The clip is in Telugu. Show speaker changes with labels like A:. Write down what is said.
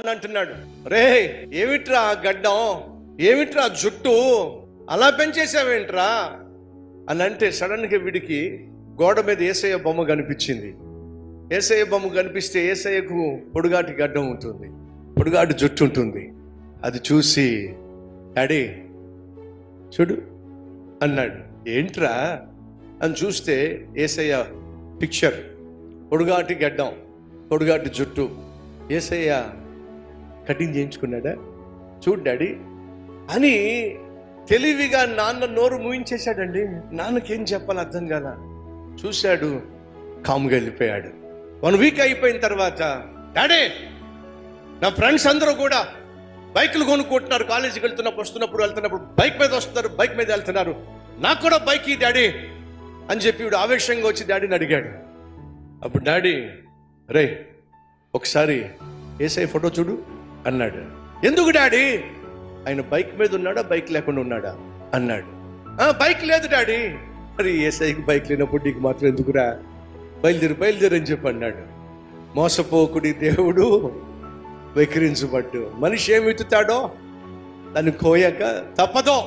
A: అని అంటున్నాడు. రే ఏమిట్రా గడ్డం, ఏమిట్రా జుట్టు అలా పెంచేసావేంట్రా అని అంటే సడన్గా వీడికి గోడ మీద యేసయ్య బొమ్మ కనిపించింది. యేసయ్య బొమ్మ కనిపిస్తే యేసయ్యకు పొడుగాటి గడ్డం ఉంటుంది, పొడుగాటి జుట్టు ఉంటుంది. అది చూసి డాడీ చూడు అన్నాడు. ఏంట్రా అని చూస్తే యేసయ్య పిక్చర్, పొడుగాటి గడ్డం, పొడుగాటి జుట్టు. యేసయ్య కటింగ్ చేయించుకున్నాడా చూడు డాడీ అని తెలివిగా నాన్న నోరు మూయించేశాడండి. నాన్నకేం చెప్పాలి అర్థం కాల. చూశాడు, కాముగా వెళ్ళిపోయాడు. 1 వీక్ అయిపోయిన తర్వాత డాడీ నా ఫ్రెండ్స్ అందరూ కూడా బైకులు కొనుక్కుంటున్నారు, కాలేజీకి వెళ్తున్నప్పుడు బైక్ మీద వస్తున్నారు, బైక్ మీద వెళ్తున్నారు, నాకు కూడా బైక్ ఈ డాడీ అని చెప్పి వీడు ఆవేశంగా వచ్చి డాడీని అడిగాడు. అప్పుడు డాడీ రే ఒకసారి యేసయ్య ఫోటో చూడు అన్నాడు. ఎందుకు డాడీ? ఆయన బైక్ మీద ఉన్నాడా బైక్ లేకుండా ఉన్నాడా అన్నాడు. బైక్ లేదు డాడీ. మరి యేసయ్యకి బైక్ లేనప్పుడు నీకు మాత్రం ఎందుకురా, బయలుదేరు అని చెప్పి అన్నాడు. మోసపోకుడి దేవుడు వెక్కిరించబడ్డు. మనిషి ఏమి ఎత్తుతాడో దాన్ని కోయక తప్పదో.